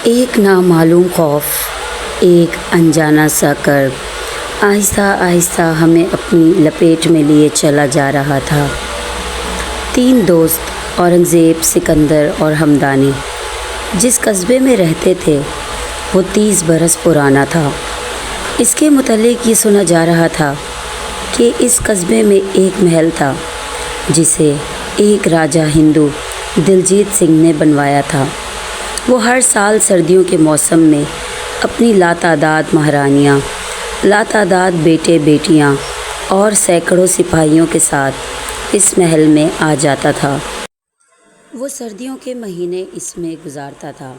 ایک نامعلوم خوف، ایک انجانا سا کرب آہستہ آہستہ ہمیں اپنی لپیٹ میں لیے چلا جا رہا تھا۔ 3 دوست اورنگزیب، سکندر اور ہمدانی جس قصبے میں رہتے تھے وہ 30 برس پرانا تھا۔ اس کے متعلق یہ سنا جا رہا تھا کہ اس قصبے میں ایک محل تھا جسے ایک راجہ ہندو دلجیت سنگھ نے بنوایا تھا۔ وہ ہر سال سردیوں کے موسم میں اپنی لاتعداد مہارانیاں، لاتعداد بیٹے بیٹیاں اور سینکڑوں سپاہیوں کے ساتھ اس محل میں آ جاتا تھا۔ وہ سردیوں کے مہینے اس میں گزارتا تھا۔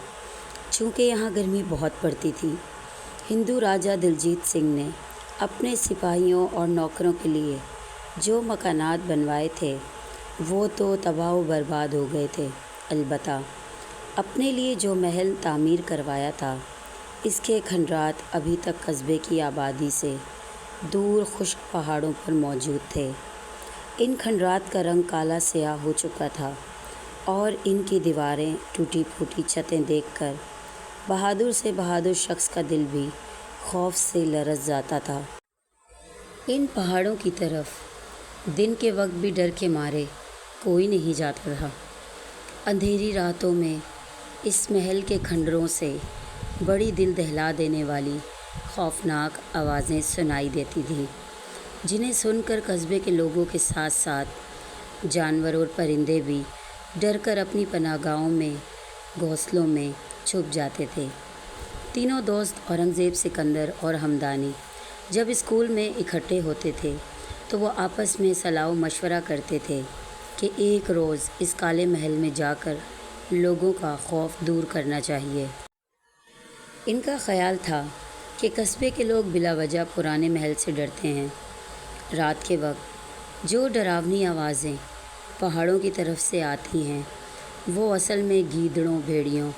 چونکہ یہاں گرمی بہت پڑتی تھی، ہندو راجہ دلجیت سنگھ نے اپنے سپاہیوں اور نوکروں کے لیے جو مکانات بنوائے تھے وہ تو تباہ و برباد ہو گئے تھے، البتہ اپنے لیے جو محل تعمیر کروایا تھا اس کے کھنڈرات ابھی تک قصبے کی آبادی سے دور خشک پہاڑوں پر موجود تھے۔ ان کھنڈرات کا رنگ کالا سیاہ ہو چکا تھا اور ان کی دیواریں، ٹوٹی پھوٹی چھتیں دیکھ کر بہادر سے بہادر شخص کا دل بھی خوف سے لرز جاتا تھا۔ ان پہاڑوں کی طرف دن کے وقت بھی ڈر کے مارے کوئی نہیں جاتا تھا۔ اندھیری راتوں میں اس محل کے کھنڈروں سے بڑی دل دہلا دینے والی خوفناک آوازیں سنائی دیتی تھیں، جنہیں سن کر قصبے کے لوگوں کے ساتھ ساتھ جانور اور پرندے بھی ڈر کر اپنی پناہ گاہوں میں، گھونسلوں میں چھپ جاتے تھے۔ تینوں دوست اورنگزیب، سکندر اور ہمدانی جب اسکول میں اکٹھے ہوتے تھے تو وہ آپس میں صلاح و مشورہ کرتے تھے کہ ایک روز اس کالے محل میں جا کر لوگوں کا خوف دور کرنا چاہیے۔ ان کا خیال تھا کہ قصبے کے لوگ بلا وجہ پرانے محل سے ڈرتے ہیں۔ رات کے وقت جو ڈراؤنی آوازیں پہاڑوں کی طرف سے آتی ہیں وہ اصل میں گیدڑوں، بھیڑیوں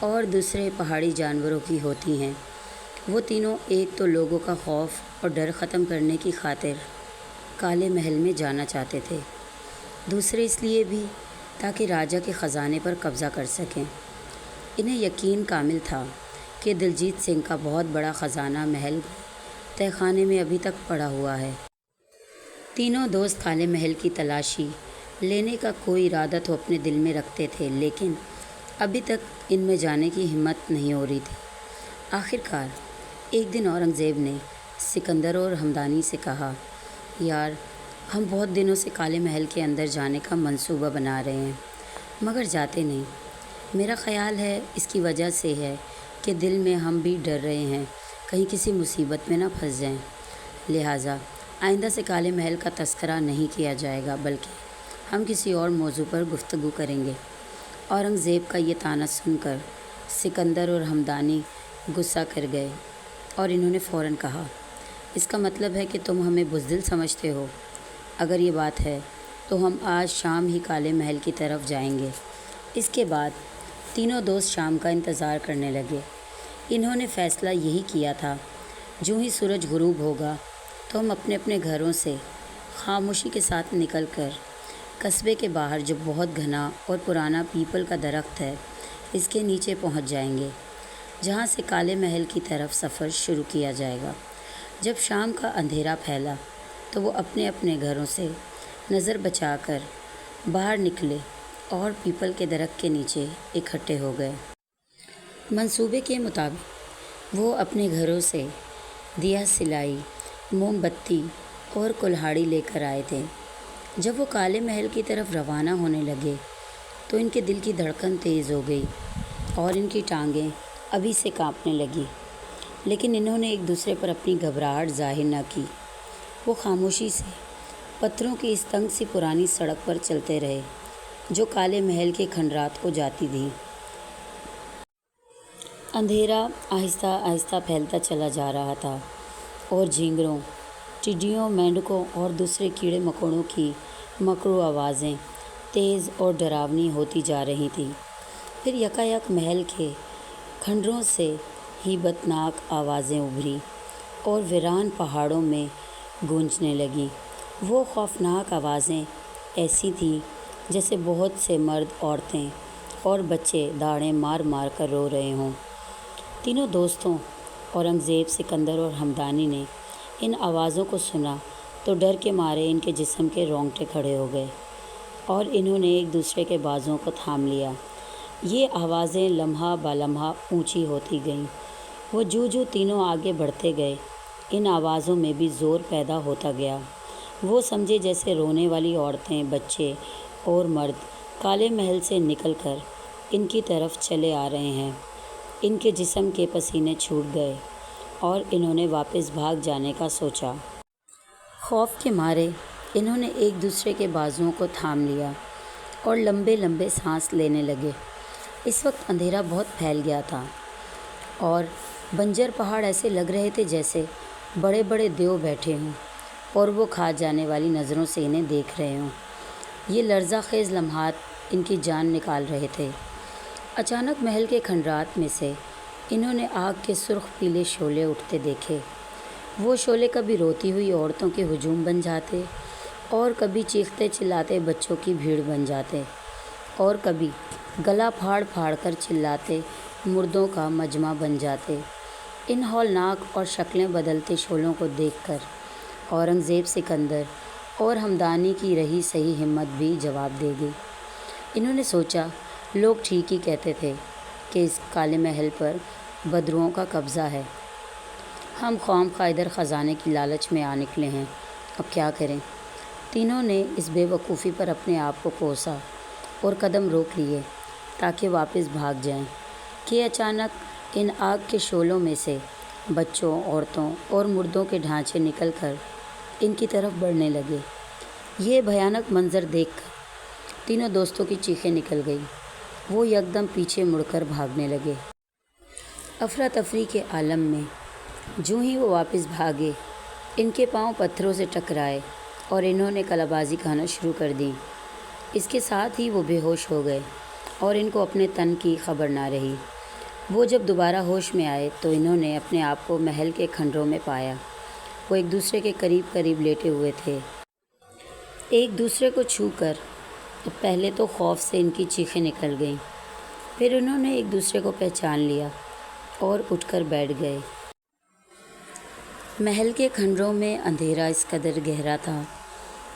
اور دوسرے پہاڑی جانوروں کی ہوتی ہیں۔ وہ تینوں ایک تو لوگوں کا خوف اور ڈر ختم کرنے کی خاطر کالے محل میں جانا چاہتے تھے، دوسرے اس لیے بھی تاکہ راجہ کے خزانے پر قبضہ کر سکیں۔ انہیں یقین کامل تھا کہ دلجیت سنگھ کا بہت بڑا خزانہ محل تہہ خانے میں ابھی تک پڑا ہوا ہے۔ تینوں دوست کالے محل کی تلاشی لینے کا کوئی ارادہ تو اپنے دل میں رکھتے تھے، لیکن ابھی تک ان میں جانے کی ہمت نہیں ہو رہی تھی۔ آخرکار ایک دن اورنگزیب نے سکندر اور ہمدانی سے کہا، یار، ہم بہت دنوں سے کالے محل کے اندر جانے کا منصوبہ بنا رہے ہیں مگر جاتے نہیں۔ میرا خیال ہے اس کی وجہ سے ہے کہ دل میں ہم بھی ڈر رہے ہیں کہیں کسی مصیبت میں نہ پھنس جائیں، لہٰذا آئندہ سے کالے محل کا تذکرہ نہیں کیا جائے گا بلکہ ہم کسی اور موضوع پر گفتگو کریں گے۔ اورنگزیب کا یہ طعنہ سن کر سکندر اور ہمدانی غصہ کر گئے اور انہوں نے فوراً کہا، اس کا مطلب ہے کہ تم ہمیں بزدل سمجھتے ہو؟ اگر یہ بات ہے تو ہم آج شام ہی کالے محل کی طرف جائیں گے۔ اس کے بعد تینوں دوست شام کا انتظار کرنے لگے۔ انہوں نے فیصلہ یہی کیا تھا، جو ہی سورج غروب ہوگا تو ہم اپنے اپنے گھروں سے خاموشی کے ساتھ نکل کر قصبے کے باہر جو بہت گھنا اور پرانا پیپل کا درخت ہے اس کے نیچے پہنچ جائیں گے، جہاں سے کالے محل کی طرف سفر شروع کیا جائے گا۔ جب شام کا اندھیرا پھیلا تو وہ اپنے اپنے گھروں سے نظر بچا کر باہر نکلے اور پیپل کے درخت کے نیچے اکٹھے ہو گئے۔ منصوبے کے مطابق وہ اپنے گھروں سے دیا سلائی، موم بتی اور کلہاڑی لے کر آئے تھے۔ جب وہ کالے محل کی طرف روانہ ہونے لگے تو ان کے دل کی دھڑکن تیز ہو گئی اور ان کی ٹانگیں ابھی سے کانپنے لگیں، لیکن انہوں نے ایک دوسرے پر اپنی گھبراہٹ ظاہر نہ کی۔ وہ خاموشی سے پتھروں کی اس تنگ سی پرانی سڑک پر چلتے رہے جو کالے محل کے کھنڈرات کو جاتی تھی۔ اندھیرا آہستہ آہستہ پھیلتا چلا جا رہا تھا اور جھینگروں، ٹڈیوں، مینڈکوں اور دوسرے کیڑے مکوڑوں کی مکرو آوازیں تیز اور ڈراؤنی ہوتی جا رہی تھیں۔ پھر یکایک محل کے کھنڈروں سے ہیبتناک آوازیں ابھریں اور ویران پہاڑوں میں گونجنے لگیں۔ وہ خوفناک آوازیں ایسی تھیں جیسے بہت سے مرد، عورتیں اور بچے داڑیں مار مار کر رو رہے ہوں۔ تینوں دوستوں اورنگزیب، سکندر اور ہمدانی نے ان آوازوں کو سنا تو ڈر کے مارے ان کے جسم کے رونگٹے کھڑے ہو گئے اور انہوں نے ایک دوسرے کے بازوؤں کو تھام لیا۔ یہ آوازیں لمحہ با لمحہ اونچی ہوتی گئیں۔ وہ جو تینوں آگے بڑھتے گئے، ان آوازوں میں بھی زور پیدا ہوتا گیا۔ وہ سمجھے جیسے رونے والی عورتیں، بچے اور مرد کالے محل سے نکل کر ان کی طرف چلے آ رہے ہیں۔ ان کے جسم کے پسینے چھوٹ گئے اور انہوں نے واپس بھاگ جانے کا سوچا۔ خوف کے مارے انہوں نے ایک دوسرے کے بازوؤں کو تھام لیا اور لمبے لمبے سانس لینے لگے۔ اس وقت اندھیرا بہت پھیل گیا تھا اور بنجر پہاڑ ایسے لگ رہے تھے جیسے بڑے بڑے دیو بیٹھے ہوں اور وہ کھا جانے والی نظروں سے انہیں دیکھ رہے ہوں۔ یہ لرزہ خیز لمحات ان کی جان نکال رہے تھے۔ اچانک محل کے کھنڈرات میں سے انہوں نے آگ کے سرخ پیلے شعلے اٹھتے دیکھے۔ وہ شعلے کبھی روتی ہوئی عورتوں کے ہجوم بن جاتے اور کبھی چیختے چلاتے بچوں کی بھیڑ بن جاتے اور کبھی گلا پھاڑ پھاڑ کر چلاتے مردوں کا مجمع بن جاتے۔ ان ہولناک اور شکلیں بدلتے شعلوں کو دیکھ کر اورنگزیب، سکندر اور ہمدانی کی رہی سہی ہمت بھی جواب دے گئی۔ انہوں نے سوچا، لوگ ٹھیک ہی کہتے تھے کہ اس کالے محل پر بدروؤں کا قبضہ ہے۔ ہم خواہ مخواہ ادھر خزانے کی لالچ میں آ نکلے ہیں، اب کیا کریں؟ تینوں نے اس بے وقوفی پر اپنے آپ کو کوسا اور قدم روک لیے تاکہ واپس بھاگ جائیں کہ اچانک ان آگ کے شعلوں میں سے بچوں، عورتوں اور مردوں کے ڈھانچے نکل کر ان کی طرف بڑھنے لگے۔ یہ بھیانک منظر دیکھ کر تینوں دوستوں کی چیخیں نکل گئیں۔ وہ یکدم پیچھے مڑ کر بھاگنے لگے۔ افراتفری کے عالم میں جوں ہی وہ واپس بھاگے، ان کے پاؤں پتھروں سے ٹکرائے اور انہوں نے کلا بازی کھانا شروع کر دی۔ اس کے ساتھ ہی وہ بے ہوش ہو گئے اور ان کو اپنے تن کی خبر نہ رہی۔ وہ جب دوبارہ ہوش میں آئے تو انہوں نے اپنے آپ کو محل کے کھنڈروں میں پایا۔ وہ ایک دوسرے کے قریب قریب لیٹے ہوئے تھے، ایک دوسرے کو چھو کر۔ پہلے تو خوف سے ان کی چیخیں نکل گئیں، پھر انہوں نے ایک دوسرے کو پہچان لیا اور اٹھ کر بیٹھ گئے۔ محل کے کھنڈروں میں اندھیرا اس قدر گہرا تھا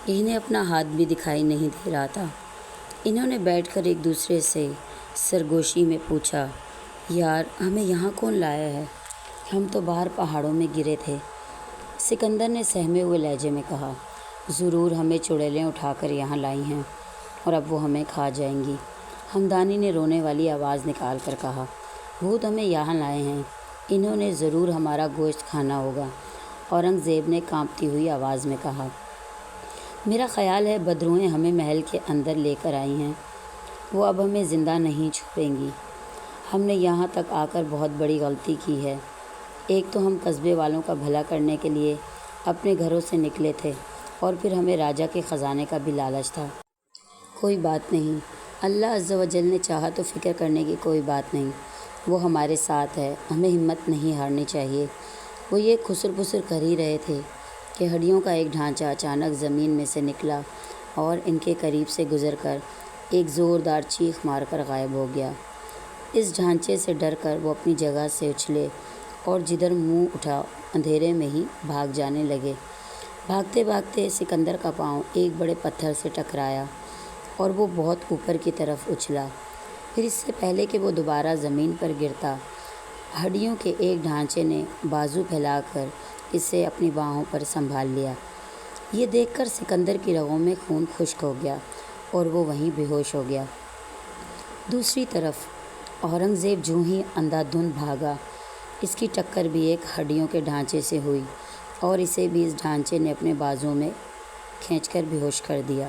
کہ انہیں اپنا ہاتھ بھی دکھائی نہیں دے رہا تھا۔ انہوں نے بیٹھ کر ایک دوسرے سے سرگوشی میں پوچھا، یار ہمیں یہاں کون لایا ہے؟ ہم تو باہر پہاڑوں میں گرے تھے۔ سکندر نے سہمے ہوئے لہجے میں کہا، ضرور ہمیں چڑیلیں اٹھا کر یہاں لائی ہیں اور اب وہ ہمیں کھا جائیں گی۔ ہمدانی نے رونے والی آواز نکال کر کہا، بھوت ہمیں یہاں لائے ہیں، انہوں نے ضرور ہمارا گوشت کھانا ہوگا۔ اورنگزیب نے کانپتی ہوئی آواز میں کہا، میرا خیال ہے بدروئیں ہمیں محل کے اندر لے کر آئی ہیں، وہ اب ہمیں زندہ نہیں چھوڑیں گی۔ ہم نے یہاں تک آ کر بہت بڑی غلطی کی ہے۔ ایک تو ہم قصبے والوں کا بھلا کرنے کے لیے اپنے گھروں سے نکلے تھے اور پھر ہمیں راجہ کے خزانے کا بھی لالچ تھا۔ کوئی بات نہیں، اللہ عز و جل نے چاہا تو فکر کرنے کی کوئی بات نہیں، وہ ہمارے ساتھ ہے، ہمیں ہمت نہیں ہارنی چاہیے۔ وہ یہ خسر پسر کر ہی رہے تھے کہ ہڈیوں کا ایک ڈھانچہ اچانک زمین میں سے نکلا اور ان کے قریب سے گزر کر ایک زوردار چیخ مار کر غائب ہو گیا۔ اس ڈھانچے سے ڈر کر وہ اپنی جگہ سے اچھلے اور جدھر منہ اٹھا اندھیرے میں ہی بھاگ جانے لگے۔ بھاگتے بھاگتے سکندر کا پاؤں ایک بڑے پتھر سے ٹکرایا اور وہ بہت اوپر کی طرف اچھلا۔ پھر اس سے پہلے کہ وہ دوبارہ زمین پر گرتا، ہڈیوں کے ایک ڈھانچے نے بازو پھیلا کر اسے اپنی باہوں پر سنبھال لیا۔ یہ دیکھ کر سکندر کی رگوں میں خون خشک ہو گیا اور وہ وہیں بے ہوش ہو گیا۔ دوسری طرف اورنگزیب جوں ہی اندھا دھند بھاگا، اس کی ٹکر بھی ایک ہڈیوں کے ڈھانچے سے ہوئی اور اسے بھی اس ڈھانچے نے اپنے بازوؤں میں کھینچ کر بے ہوش کر دیا۔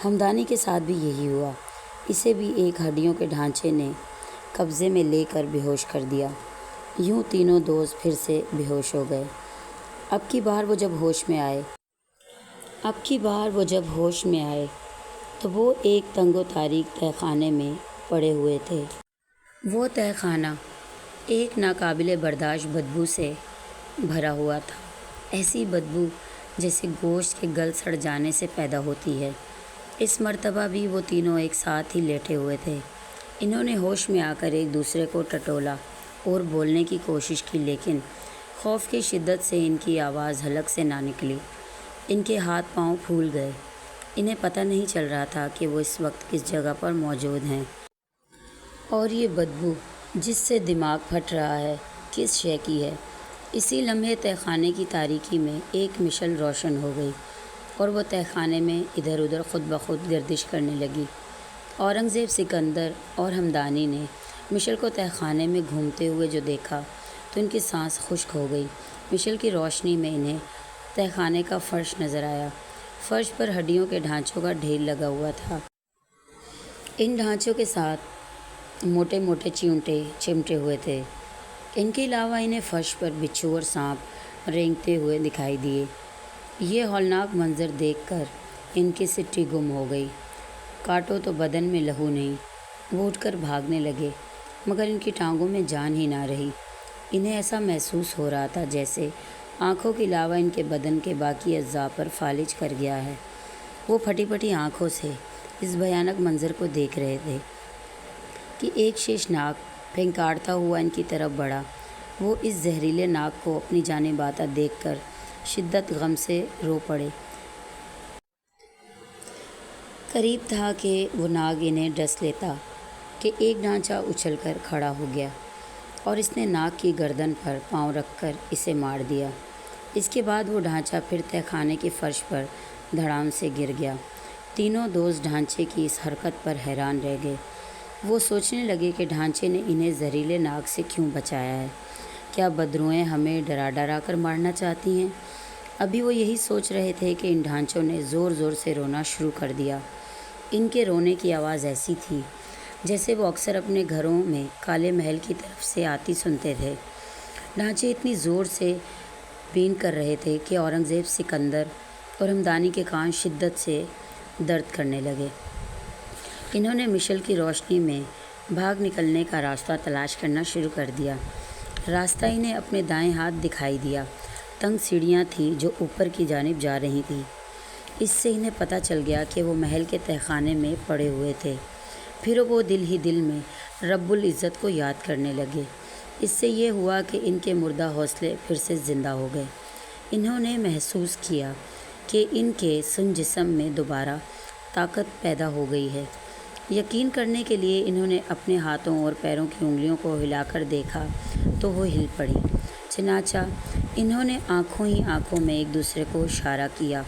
ہمدانی کے ساتھ بھی یہی ہوا، اسے بھی ایک ہڈیوں کے ڈھانچے نے قبضے میں لے کر بے ہوش کر دیا۔ یوں تینوں دوست پھر سے بے ہوش ہو گئے۔ اب کی بار وہ جب ہوش میں آئے تو وہ ایک تنگ و تاریک تہہ خانے میں پڑے ہوئے تھے۔ وہ تہہ خانہ ایک ناقابل برداشت بدبو سے بھرا ہوا تھا، ایسی بدبو جیسے گوشت کے گل سڑ جانے سے پیدا ہوتی ہے۔ اس مرتبہ بھی وہ تینوں ایک ساتھ ہی لیٹے ہوئے تھے۔ انہوں نے ہوش میں آ کر ایک دوسرے کو ٹٹولا اور بولنے کی کوشش کی، لیکن خوف کی شدت سے ان کی آواز حلق سے نہ نکلی۔ ان کے ہاتھ پاؤں پھول گئے۔ انہیں پتہ نہیں چل رہا تھا کہ وہ اس وقت کس جگہ پر موجود ہیں، اور یہ بدبو جس سے دماغ پھٹ رہا ہے کس شے کی ہے۔ اسی لمحے تہہ خانے کی تاریکی میں ایک مشعل روشن ہو گئی اور وہ تہہ خانے میں ادھر ادھر خود بخود گردش کرنے لگی۔ اورنگزیب، سکندر اور ہمدانی نے مشعل کو تہہ خانے میں گھومتے ہوئے جو دیکھا تو ان کی سانس خشک ہو گئی۔ مشعل کی روشنی میں انہیں تہہ خانے کا فرش نظر آیا۔ فرش پر ہڈیوں کے ڈھانچوں کا ڈھیر لگا ہوا تھا۔ ان ڈھانچوں کے ساتھ موٹے موٹے چیونٹے چمٹے ہوئے تھے۔ ان کے علاوہ انہیں فرش پر بچھو اور سانپ رینگتے ہوئے دکھائی دیے۔ یہ ہولناک منظر دیکھ کر ان کی سٹی گم ہو گئی۔ کاٹو تو بدن میں لہو نہیں، وہ اٹھ کر بھاگنے لگے، مگر ان کی ٹانگوں میں جان ہی نہ رہی۔ انہیں ایسا محسوس ہو رہا تھا جیسے آنکھوں کے علاوہ ان کے بدن کے باقی اعضاء پر فالج کر گیا ہے۔ وہ پھٹی پھٹی آنکھوں سے اس بھیانک منظر کو دیکھ رہے تھے کہ ایک شیش ناگ پھنکارتا ہوا ان کی طرف بڑھا۔ وہ اس زہریلے ناگ کو اپنی جانب آتا دیکھ کر شدت غم سے رو پڑے۔ قریب تھا کہ وہ ناگ انہیں ڈس لیتا کہ ایک ڈھانچہ اچھل کر کھڑا ہو گیا اور اس نے ناگ کی گردن پر پاؤں رکھ کر اسے مار دیا۔ اس کے بعد وہ ڈھانچہ پھر تہہ خانے کی فرش پر دھڑام سے گر گیا۔ تینوں دوست ڈھانچے کی اس حرکت پر حیران رہ گئے۔ وہ سوچنے لگے کہ ڈھانچے نے انہیں زہریلے ناگ سے کیوں بچایا ہے؟ کیا بدروئیں ہمیں ڈرا ڈرا کر مارنا چاہتی ہیں؟ ابھی وہ یہی سوچ رہے تھے کہ ان ڈھانچوں نے زور زور سے رونا شروع کر دیا۔ ان کے رونے کی آواز ایسی تھی جیسے وہ اکثر اپنے گھروں میں کالے محل کی طرف سے آتی سنتے تھے۔ ڈھانچے اتنی زور سے بین کر رہے تھے کہ اورنگزیب، سکندر اور ہمدانی کے کان شدت سے درد کرنے لگے۔ انہوں نے مشعل کی روشنی میں بھاگ نکلنے کا راستہ تلاش کرنا شروع کر دیا۔ راستہ انہیں اپنے دائیں ہاتھ دکھائی دیا۔ تنگ سیڑھیاں تھیں جو اوپر کی جانب جا رہی تھیں۔ اس سے انہیں پتہ چل گیا کہ وہ محل کے تہہ خانے میں پڑے ہوئے تھے۔ پھر وہ دل ہی دل میں رب العزت کو یاد کرنے لگے۔ اس سے یہ ہوا کہ ان کے مردہ حوصلے پھر سے زندہ ہو گئے۔ انہوں نے محسوس کیا کہ ان کے سن جسم میں دوبارہ طاقت پیدا ہو گئی ہے۔ یقین کرنے کے لیے انہوں نے اپنے ہاتھوں اور پیروں کی انگلیوں کو ہلا کر دیکھا تو وہ ہل پڑی۔ چنانچہ انہوں نے آنکھوں ہی آنکھوں میں ایک دوسرے کو اشارہ کیا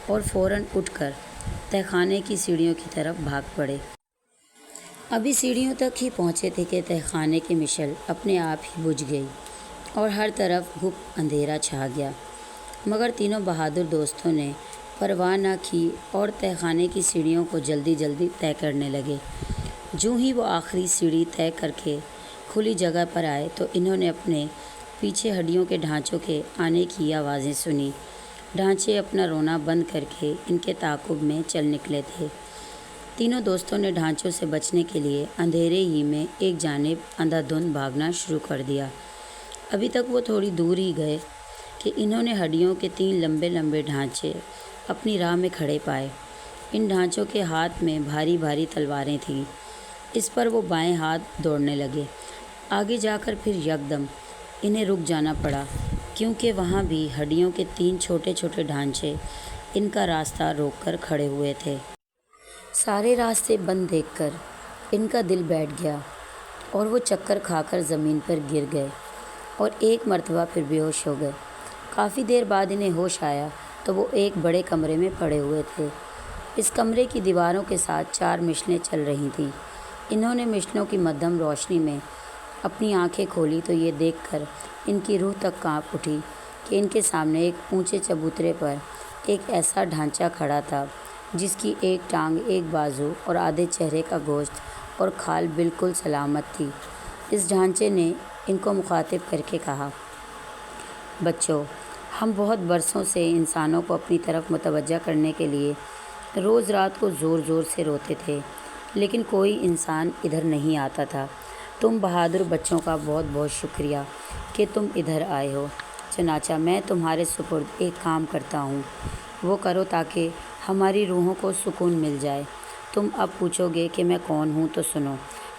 اور فوراً اٹھ کر تہہ خانے کی سیڑھیوں کی طرف بھاگ پڑے۔ ابھی سیڑھیوں تک ہی پہنچے تھے کہ تہہ خانے کی مشعل اپنے آپ ہی بجھ گئی اور ہر طرف گپ اندھیرا چھا گیا، مگر تینوں بہادر دوستوں نے پرواہ نہ کی اور تہہ خانے کی سیڑھیوں کو جلدی جلدی طے کرنے لگے۔ جو ہی وہ آخری سیڑھی طے کر کے کھلی جگہ پر آئے تو انہوں نے اپنے پیچھے ہڈیوں کے ڈھانچوں کے آنے کی آوازیں سنی۔ ڈھانچے اپنا رونا بند کر کے ان کے تعاقب میں چل نکلے تھے۔ تینوں دوستوں نے ڈھانچوں سے بچنے کے لیے اندھیرے ہی میں ایک جانب اندھا دھند بھاگنا شروع کر دیا۔ ابھی تک وہ تھوڑی دور ہی گئے کہ انہوں نے ہڈیوں کے 3 لمبے لمبے ڈھانچے اپنی راہ میں کھڑے پائے۔ ان ڈھانچوں کے ہاتھ میں بھاری بھاری تلواریں تھیں۔ اس پر وہ بائیں ہاتھ دوڑنے لگے۔ آگے جا کر پھر یکدم انہیں رک جانا پڑا، کیونکہ وہاں بھی ہڈیوں کے 3 چھوٹے چھوٹے ڈھانچے ان کا راستہ روک کر کھڑے ہوئے تھے۔ سارے راستے بند دیکھ کر ان کا دل بیٹھ گیا اور وہ چکر کھا کر زمین پر گر گئے اور ایک مرتبہ پھر بے ہوش ہو گئے۔ کافی دیر بعد انہیں ہوش آیا تو وہ ایک بڑے کمرے میں پڑے ہوئے تھے۔ اس کمرے کی دیواروں کے ساتھ 4 مشلیں چل رہی تھیں۔ انہوں نے مشلوں کی مدھم روشنی میں اپنی آنکھیں کھولی تو یہ دیکھ کر ان کی روح تک کانپ اٹھی کہ ان کے سامنے ایک اونچے چبوترے پر ایک ایسا ڈھانچہ کھڑا تھا جس کی ایک ٹانگ، ایک بازو اور آدھے چہرے کا گوشت اور کھال بالکل سلامت تھی۔ اس ڈھانچے نے ان کو مخاطب کر کے کہا، بچوں، ہم بہت برسوں سے انسانوں کو اپنی طرف متوجہ کرنے کے لیے روز رات کو زور زور سے روتے تھے، لیکن کوئی انسان ادھر نہیں آتا تھا۔ تم بہادر بچوں کا بہت بہت شکریہ کہ تم ادھر آئے ہو۔ چنانچہ میں تمہارے سپرد ایک کام کرتا ہوں، وہ کرو تاکہ ہماری روحوں کو سکون مل جائے۔ تم اب پوچھو گے کہ میں کون ہوں، تو سنو۔